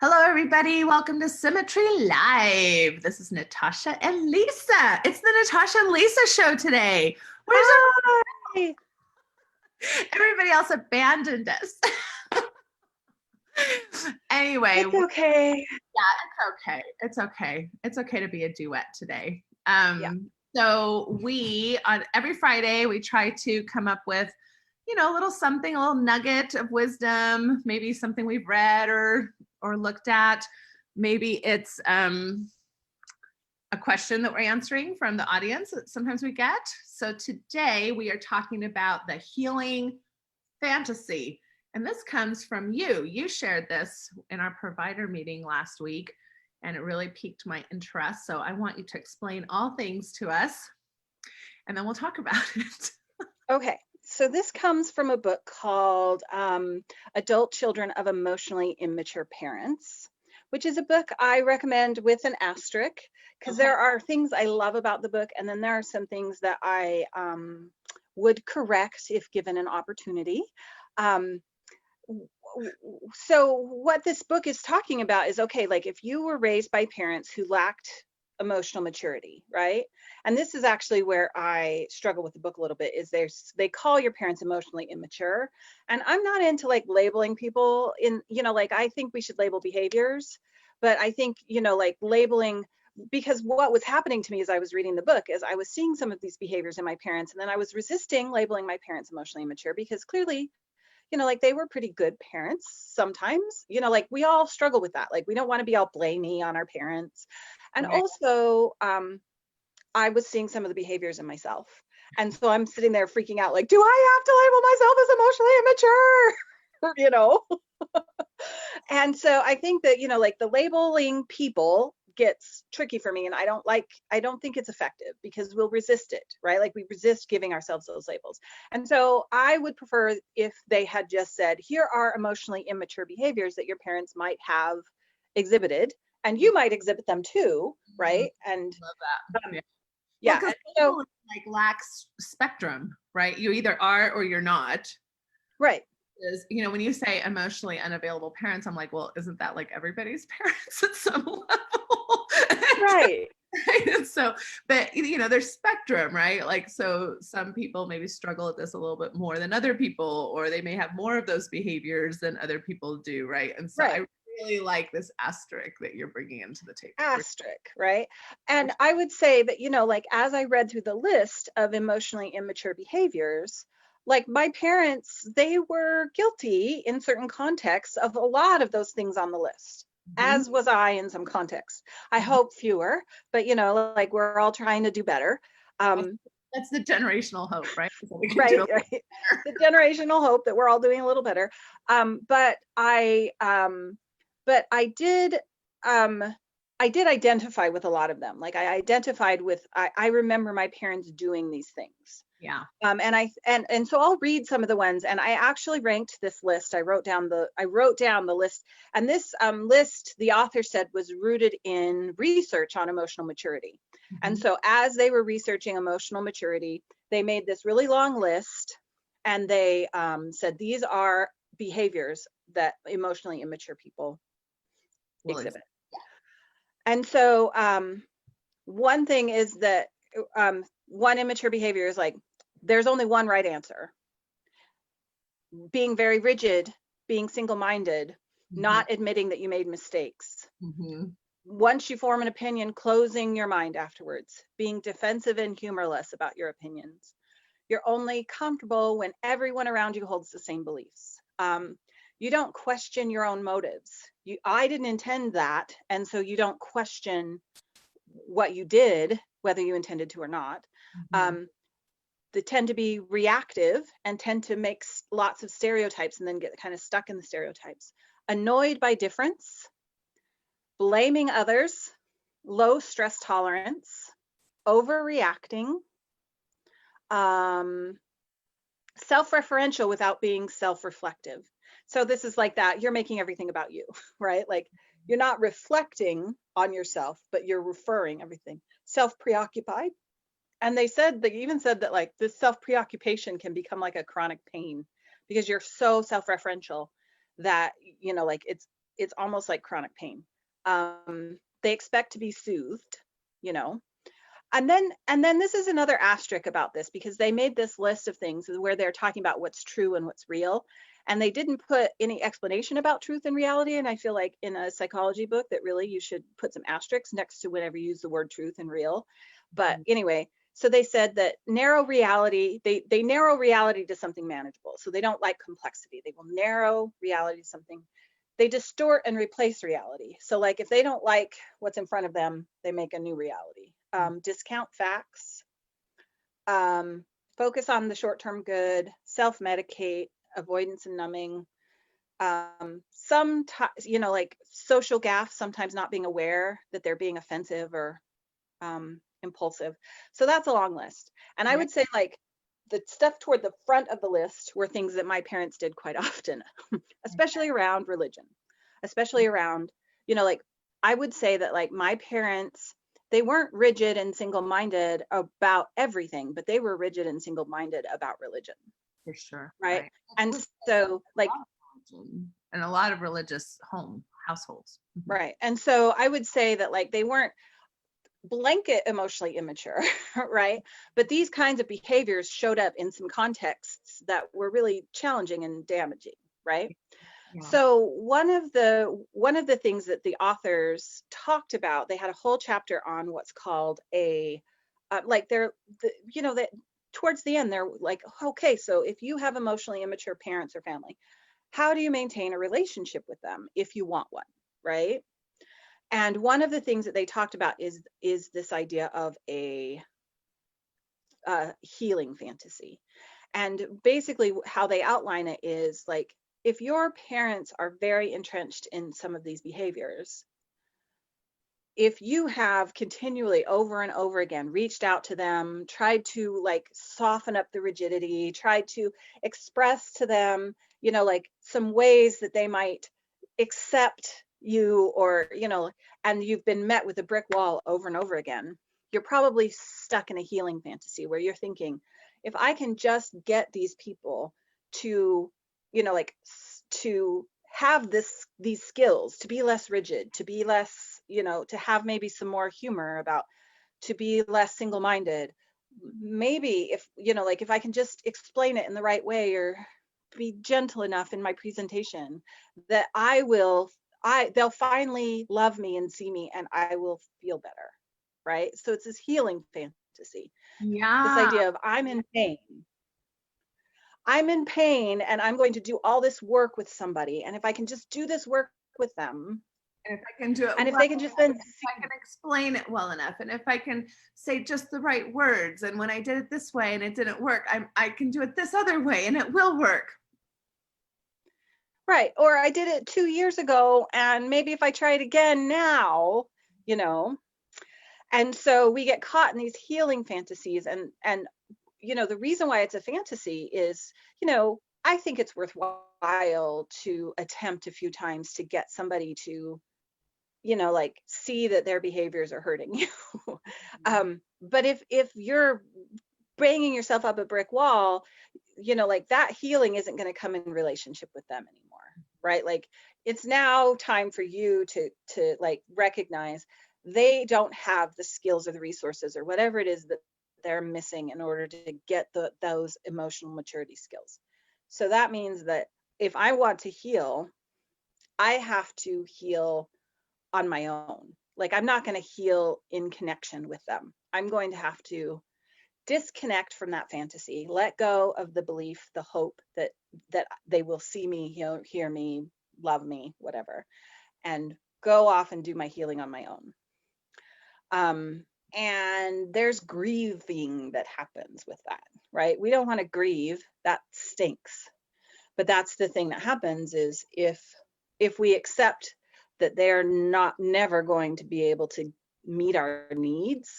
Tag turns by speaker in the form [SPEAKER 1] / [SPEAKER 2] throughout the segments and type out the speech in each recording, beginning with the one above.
[SPEAKER 1] Hello, everybody. Welcome to Symmetry Live. This is Natasha and Lisa. It's the Natasha and Lisa show today. Where's
[SPEAKER 2] Hi.
[SPEAKER 1] everybody else abandoned us? Anyway.
[SPEAKER 2] It's okay.
[SPEAKER 1] Yeah, it's okay. It's okay. It's okay to be a duet today.
[SPEAKER 2] Yeah.
[SPEAKER 1] So we, on every Friday, we try to come up with, a little something, a little nugget of wisdom, maybe something we've read or looked at. Maybe it's a question that we're answering from the audience that sometimes we get. So today we are talking about the healing fantasy. And this comes from you. You shared this in our provider meeting last week, and it really piqued my interest. So I want you to explain all things to us, and then we'll talk about it.
[SPEAKER 2] Okay. So this comes from a book called Adult Children of Emotionally Immature Parents, which is a book I recommend with an asterisk, because there are things I love about the book, and then there are some things that I would correct if given an opportunity. So what this book is talking about is, okay, like if you were raised by parents who lacked emotional maturity, right? And this is actually where I struggle with the book a little bit, is they call your parents emotionally immature. And I'm not into like labeling people in, like I think we should label behaviors, but I think, like labeling, because what was happening to me as I was reading the book is I was seeing some of these behaviors in my parents, and then I was resisting labeling my parents emotionally immature, because clearly, like they were pretty good parents sometimes, like we all struggle with that. Like we don't want to be all blamey on our parents. And
[SPEAKER 1] Right.
[SPEAKER 2] also, I was seeing some of the behaviors in myself. And so I'm sitting there freaking out, like, do I have to label myself as emotionally immature? And so I think that, like the labeling people gets tricky for me, and I don't think it's effective, because we'll resist it, right? Like we resist giving ourselves those labels. And so I would prefer if they had just said, here are emotionally immature behaviors that your parents might have exhibited, and you might exhibit them too, right? And
[SPEAKER 1] Love that.
[SPEAKER 2] yeah.
[SPEAKER 1] Well, because
[SPEAKER 2] So
[SPEAKER 1] like lacks spectrum, right? You either are or you're not.
[SPEAKER 2] right.
[SPEAKER 1] Is, when you say emotionally unavailable parents, I'm like, well, isn't that like everybody's parents at some level?
[SPEAKER 2] Right.
[SPEAKER 1] Right. So, but there's spectrum, right? Like, so some people maybe struggle at this a little bit more than other people, or they may have more of those behaviors than other people do, right? And so I really like this asterisk that you're bringing into the table.
[SPEAKER 2] Asterisk, right? And I would say that, like as I read through the list of emotionally immature behaviors, like my parents, they were guilty in certain contexts of a lot of those things on the list, as was I in some contexts. I hope fewer, but like we're all trying to do better.
[SPEAKER 1] That's the generational hope, right?
[SPEAKER 2] Right. The generational hope that we're all doing a little better. But I did identify with a lot of them. Like I identified with, I remember my parents doing these things.
[SPEAKER 1] Yeah.
[SPEAKER 2] And so I'll read some of the ones, and I actually ranked this list. I wrote down the list, and this list, the author said, was rooted in research on emotional maturity. And so as they were researching emotional maturity, they made this really long list, and they said, these are behaviors that emotionally immature people exhibit. And so one thing is that one immature behavior is like, there's only one right answer. Being very rigid, being single-minded, not admitting that you made mistakes. Once you form an opinion, closing your mind afterwards, being defensive and humorless about your opinions. You're only comfortable when everyone around you holds the same beliefs. You don't question your own motives. I didn't intend that, and so you don't question what you did, whether you intended to or not. They tend to be reactive and tend to make lots of stereotypes and then get kind of stuck in the stereotypes. Annoyed by difference, blaming others, low stress tolerance, overreacting, self-referential without being self-reflective. So this is like that, you're making everything about you, right? Like you're not reflecting on yourself, but you're referring everything. Self-preoccupied. And they even said that like this self-preoccupation can become like a chronic pain, because you're so self-referential that, like it's almost like chronic pain. They expect to be soothed, you know. And then this is another asterisk about this, because they made this list of things where they're talking about what's true and what's real, and they didn't put any explanation about truth and reality. And I feel like in a psychology book that really you should put some asterisks next to whenever you use the word truth and real. But anyway, so they said that narrow reality, they narrow reality to something manageable. So they don't like complexity. They will narrow reality to something. They distort and replace reality. So like if they don't like what's in front of them, they make a new reality. Discount facts, focus on the short-term good, self-medicate, avoidance and numbing. Sometimes, you know, like social gaffes, sometimes not being aware that they're being offensive or impulsive. So that's a long list. And I would say like the stuff toward the front of the list were things that my parents did quite often, especially around religion, especially around, you know, like I would say that like my parents, they weren't rigid and single-minded about everything, but they were rigid and single-minded about religion.
[SPEAKER 1] For sure.
[SPEAKER 2] Right. And so like,
[SPEAKER 1] and a lot of religious households.
[SPEAKER 2] Right. And so I would say that like they weren't blanket emotionally immature, right? But these kinds of behaviors showed up in some contexts that were really challenging and damaging, right? Yeah. So one of the things that the authors talked about, they had a whole chapter on what's called that towards the end, they're like, okay, so if you have emotionally immature parents or family, how do you maintain a relationship with them if you want one, right? And one of the things that they talked about is this idea of a healing fantasy. And basically how they outline it is like, if your parents are very entrenched in some of these behaviors, if you have continually over and over again reached out to them, tried to like soften up the rigidity, tried to express to them, you know, like some ways that they might accept you, or, you know, and you've been met with a brick wall over and over again, you're probably stuck in a healing fantasy where you're thinking, if I can just get these people to, you know, like to have these skills, to be less rigid, to be less, you know, to have maybe some more humor about, to be less single-minded, maybe if, you know, like if I can just explain it in the right way or be gentle enough in my presentation, that they'll finally love me and see me and I will feel better, right? So it's this healing fantasy.
[SPEAKER 1] Yeah.
[SPEAKER 2] This idea of I'm in pain and I'm going to do all this work with somebody. And if I can just do this work with them,
[SPEAKER 1] and if I can do it,
[SPEAKER 2] and if they can just then,
[SPEAKER 1] if I can explain it well enough, and if I can say just the right words, and when I did it this way and it didn't work, I can do it this other way and it will work.
[SPEAKER 2] Right. Or I did it 2 years ago, and maybe if I try it again now, you know. And so we get caught in these healing fantasies, and you know, the reason why it's a fantasy is, you know, I think it's worthwhile to attempt a few times to get somebody to, you know, like see that their behaviors are hurting you. But if you're banging yourself up a brick wall, you know, like that healing isn't going to come in relationship with them anymore, right? Like it's now time for you to like recognize they don't have the skills or the resources or whatever it is that they're missing in order to get those emotional maturity skills. So that means that if I want to heal, I have to heal on my own. Like I'm not going to heal in connection with them. I'm going to have to disconnect from that fantasy, let go of the belief, the hope that they will see me, hear me, love me, whatever, and go off and do my healing on my own. And there's grieving that happens with that, right? We don't want to grieve. That stinks. But that's the thing that happens is if we accept that they're never going to be able to meet our needs,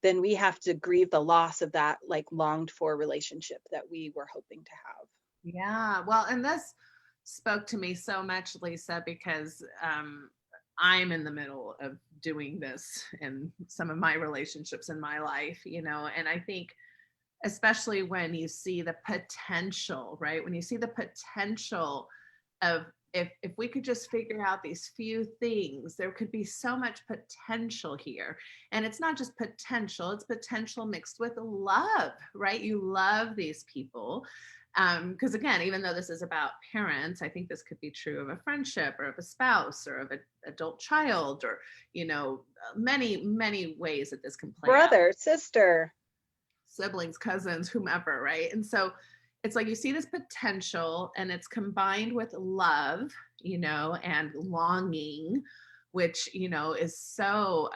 [SPEAKER 2] then we have to grieve the loss of that like longed for relationship that we were hoping to have.
[SPEAKER 1] Yeah, well, and this spoke to me so much, Lisa, because I'm in the middle of doing this in some of my relationships in my life, you know, and I think especially when you see the potential, right? When you see the potential of if we could just figure out these few things, there could be so much potential here. And it's not just potential, it's potential mixed with love, right? You love these people. Because again, even though this is about parents, I think this could be true of a friendship or of a spouse or of an adult child, or, many, many ways that this can play out.
[SPEAKER 2] Brother, sister,
[SPEAKER 1] Siblings, cousins, whomever, right? And so it's like you see this potential and it's combined with love, and longing, which, is so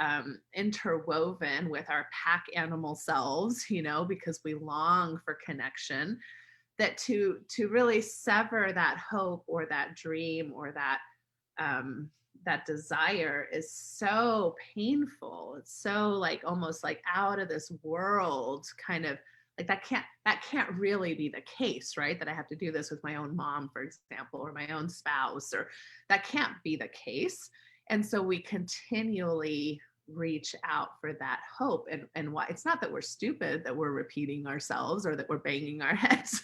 [SPEAKER 1] interwoven with our pack animal selves, because we long for connection, that to really sever that hope or that dream or that desire is so painful. It's so like almost like out of this world, kind of like that can't really be the case, right? That I have to do this with my own mom, for example, or my own spouse, or that can't be the case. And so we continually reach out for that hope. And why it's not that we're stupid, that we're repeating ourselves or that we're banging our heads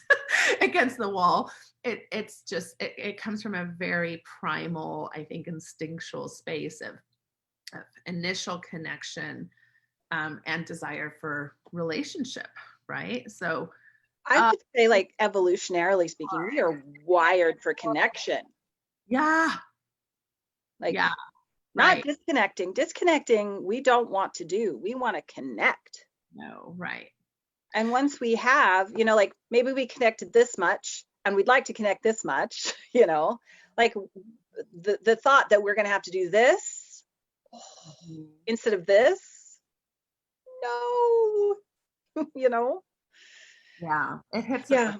[SPEAKER 1] against the wall. It's just, it comes from a very primal, I think, instinctual space of initial connection and desire for relationship, right? So
[SPEAKER 2] I would say, like, evolutionarily speaking, we are wired for connection.
[SPEAKER 1] yeah.
[SPEAKER 2] Like,
[SPEAKER 1] Yeah.
[SPEAKER 2] not
[SPEAKER 1] Right.
[SPEAKER 2] disconnecting, we don't want to do. We want to connect.
[SPEAKER 1] No, right.
[SPEAKER 2] And once we have, like, maybe we connected this much and we'd like to connect this much, like the thought that we're going to have to do this instead of this, no,
[SPEAKER 1] Yeah. It hits us.
[SPEAKER 2] Yeah.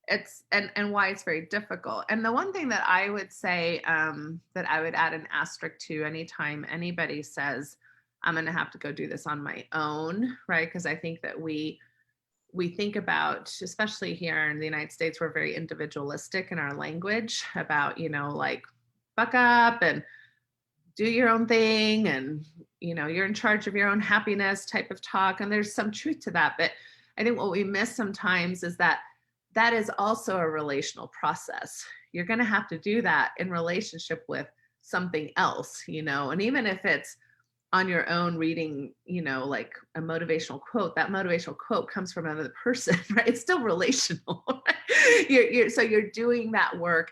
[SPEAKER 1] It's and why it's very difficult. And the one thing that I would say, that I would add an asterisk to anytime anybody says, I'm going to have to go do this on my own, right? Because I think that we think about, especially here in the United States, we're very individualistic in our language about, like, buck up and do your own thing, and you're in charge of your own happiness type of talk. And there's some truth to that, but I think what we miss sometimes is that is also a relational process. You're going to have to do that in relationship with something else, and even if it's on your own reading, like a motivational quote, that motivational quote comes from another person, right? It's still relational. Right? So you're doing that work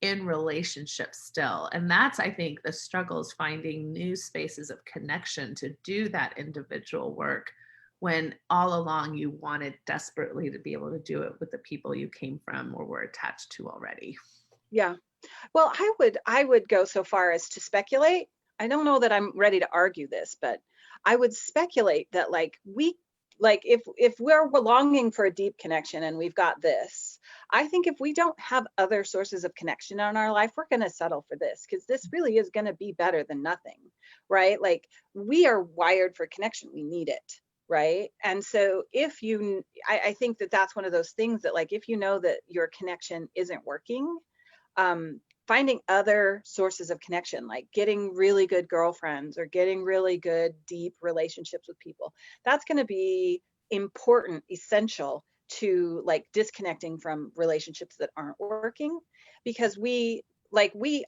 [SPEAKER 1] in relationship still. And that's, I think, the struggle is finding new spaces of connection to do that individual work, when all along you wanted desperately to be able to do it with the people you came from or were attached to already.
[SPEAKER 2] Yeah. Well, I would go so far as to speculate. I don't know that I'm ready to argue this, but I would speculate that, like, if we're longing for a deep connection and we've got this, I think if we don't have other sources of connection in our life, we're going to settle for this, because this really is going to be better than nothing, right? Like, we are wired for connection. We need it. Right. And so I think that that's one of those things that, like, if you know that your connection isn't working, finding other sources of connection, like getting really good girlfriends or getting really good deep relationships with people, that's going to be important, essential to, like, disconnecting from relationships that aren't working, because we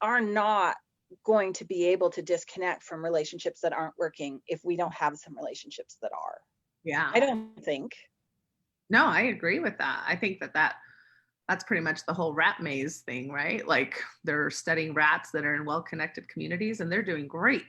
[SPEAKER 2] are not going to be able to disconnect from relationships that aren't working if we don't have some relationships that are.
[SPEAKER 1] Yeah.
[SPEAKER 2] I don't think.
[SPEAKER 1] No, I agree with that. I think that's pretty much the whole rat maze thing, right? Like, they're studying rats that are in well-connected communities and they're doing great.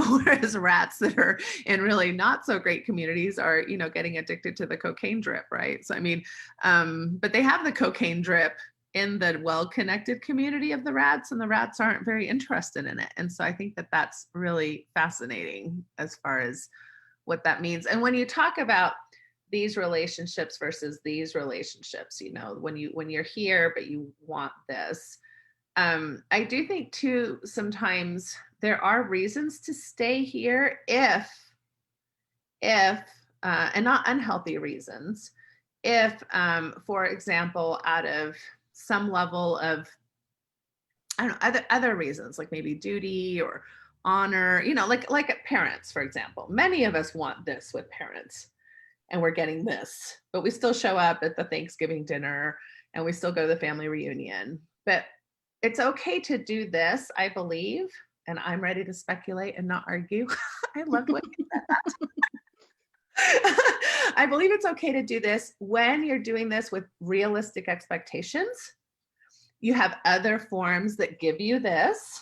[SPEAKER 1] Whereas rats that are in really not so great communities are, getting addicted to the cocaine drip, right? So, I mean, but they have the cocaine drip in the well-connected community of the rats, and the rats aren't very interested in it. And so I think that that's really fascinating as far as what that means. And when you talk about these relationships versus these relationships, when you're here but you want this, I do think too sometimes there are reasons to stay here if and not unhealthy reasons, if for example, out of some level of, I don't know, other reasons, like maybe duty or honor, like parents, for example. Many of us want this with parents, and we're getting this, but we still show up at the Thanksgiving dinner and we still go to the family reunion. But it's okay to do this, I believe, and I'm ready to speculate and not argue. I loved what you said that. I believe it's okay to do this when you're doing this with realistic expectations. You have other forms that give you this,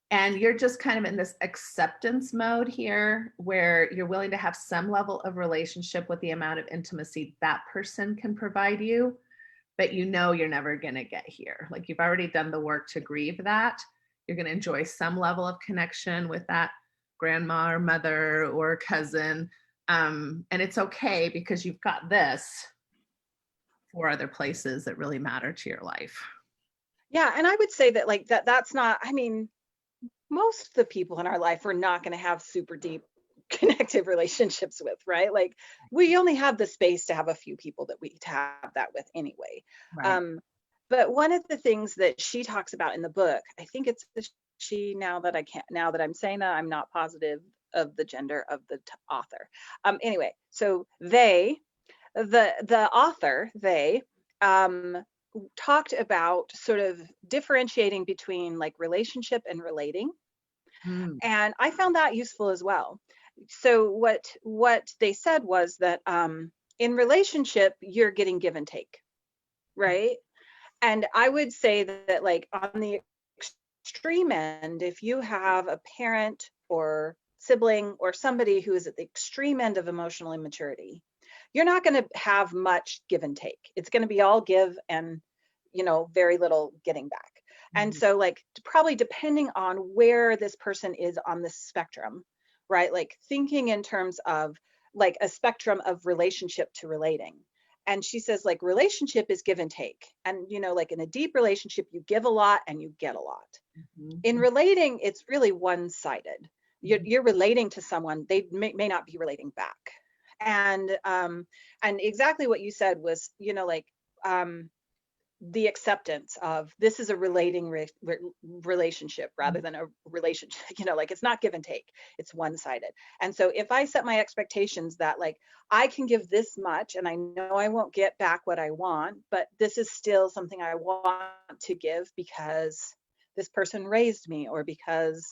[SPEAKER 1] and you're just kind of in this acceptance mode here where you're willing to have some level of relationship with the amount of intimacy that person can provide you, but you know you're never going to get here. Like you've already done the work to grieve that. You're going to enjoy some level of connection with that grandma or mother or cousin. And it's okay because you've got this for other places that really matter to your life.
[SPEAKER 2] Yeah, and I would say that like that's not, I mean, most of the people in our life we're not going to have super deep connective relationships with, right? Like we only have the space to have a few people that we have that with anyway.
[SPEAKER 1] Right.
[SPEAKER 2] But one of the things that she talks about in the book, I think it's the she, now that I'm saying that, I'm not positive of the gender of the author. Anyway, so the author, talked about sort of differentiating between like relationship and relating.
[SPEAKER 1] Mm.
[SPEAKER 2] And I found that useful as well. So what they said was that in relationship, you're getting give and take, right? And I would say that like on the extreme end, if you have a parent or sibling or somebody who is at the extreme end of emotional immaturity, you're not going to have much give and take. It's going to be all give and, very little getting back. And so like probably depending on where this person is on the spectrum, right? Like thinking in terms of like a spectrum of relationship to relating. And she says like relationship is give and take. And, like in a deep relationship, you give a lot and you get a lot.
[SPEAKER 1] Mm-hmm.
[SPEAKER 2] In relating, it's really one-sided. You're relating to someone, they may not be relating back. And exactly what you said was, the acceptance of this is a relating relationship rather than a relationship, like it's not give and take, it's one-sided. And so if I set my expectations that like I can give this much and I know I won't get back what I want, but this is still something I want to give because this person raised me, or because,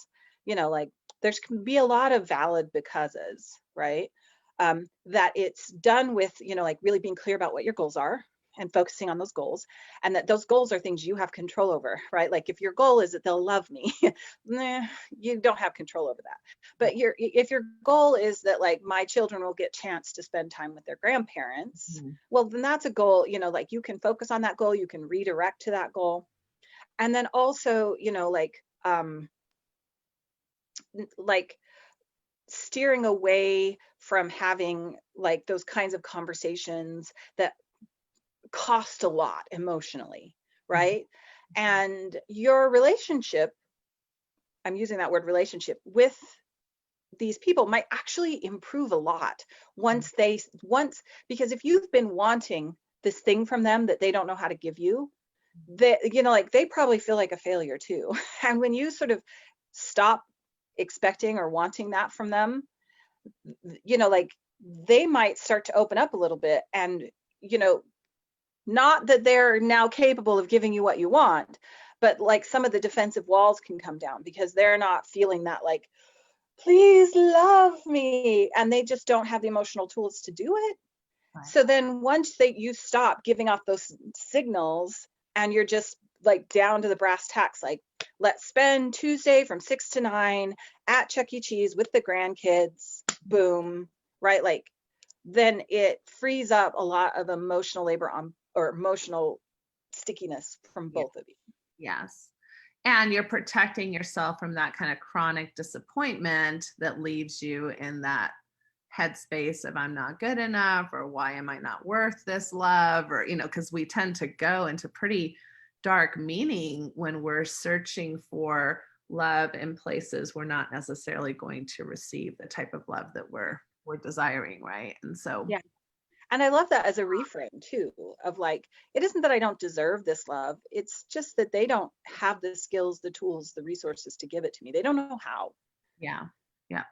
[SPEAKER 2] like there's can be a lot of valid becauses, right? That it's done with, like really being clear about what your goals are and focusing on those goals, and that those goals are things you have control over, right? Like if your goal is that they'll love me, you don't have control over that. But if your goal is that like my children will get chance to spend time with their grandparents, well, then that's a goal, like you can focus on that goal, you can redirect to that goal. And then also, like steering away from having like those kinds of conversations that cost a lot emotionally, right? And your relationship, I'm using that word relationship, with these people might actually improve a lot once because if you've been wanting this thing from them that they don't know how to give you, like they probably feel like a failure too. And when you sort of stop expecting or wanting that from them, like they might start to open up a little bit, and not that they're now capable of giving you what you want, but like some of the defensive walls can come down because they're not feeling that like, please love me, and they just don't have the emotional tools to do it. Right. So then once you stop giving off those signals and you're just like down to the brass tacks, like let's spend Tuesday from 6 to 9 at Chuck E. Cheese with the grandkids, boom, right? Like then it frees up a lot of emotional labor or emotional stickiness from both of you.
[SPEAKER 1] Yes. And you're protecting yourself from that kind of chronic disappointment that leaves you in that headspace of I'm not good enough, or why am I not worth this love, or, because we tend to go into pretty dark meaning when we're searching for love in places we're not necessarily going to receive the type of love that we're desiring, right? And so
[SPEAKER 2] yeah. And I love that as a reframe too, of like, it isn't that I don't deserve this love. It's just that they don't have the skills, the tools, the resources to give it to me. They don't know how.
[SPEAKER 1] Yeah. Yeah.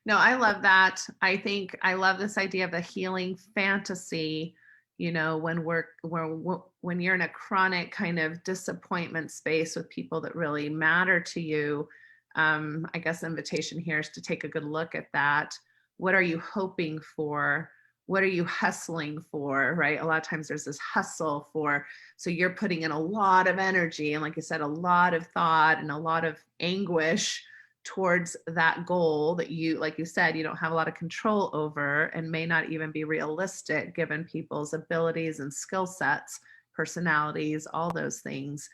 [SPEAKER 1] No, I love that. I think I love this idea of a healing fantasy. you know, when you're in a chronic kind of disappointment space with people that really matter to you, I guess the invitation here is to take a good look at that. What are you hoping for? What are you hustling for, right? A lot of times there's this hustle for, so you're putting in a lot of energy and, like I said, a lot of thought and a lot of anguish towards that goal that you, like you said, you don't have a lot of control over and may not even be realistic given people's abilities and skill sets, personalities, all those things.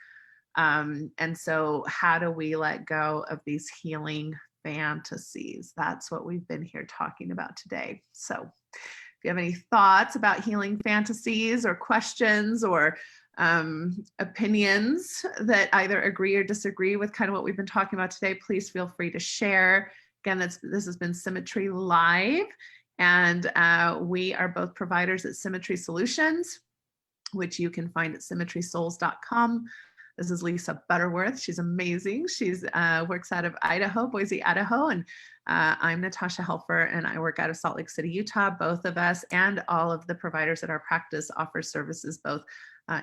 [SPEAKER 1] And so how do we let go of these healing fantasies? That's what we've been here talking about today. So if you have any thoughts about healing fantasies or questions or opinions that either agree or disagree with kind of what we've been talking about today, please feel free to share. Again, this has been Symmetry Live, and we are both providers at Symmetry Solutions, which you can find at symmetrysouls.com. This is Lisa Butterworth. She's amazing. She's works out of Idaho, Boise, Idaho, and I'm Natasha Helfer, and I work out of Salt Lake City, Utah. Both of us and all of the providers at our practice offer services both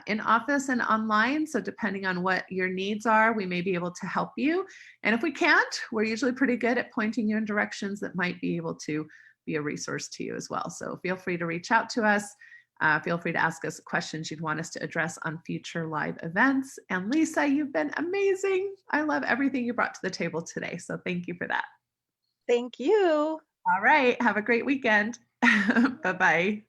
[SPEAKER 1] in office and online. So depending on what your needs are, we may be able to help you. And if we can't, we're usually pretty good at pointing you in directions that might be able to be a resource to you as well. So feel free to reach out to us. Feel free to ask us questions you'd want us to address on future live events. And Lisa, you've been amazing. I love everything you brought to the table today. So thank you for that.
[SPEAKER 2] Thank you.
[SPEAKER 1] All right. Have a great weekend. Bye-bye.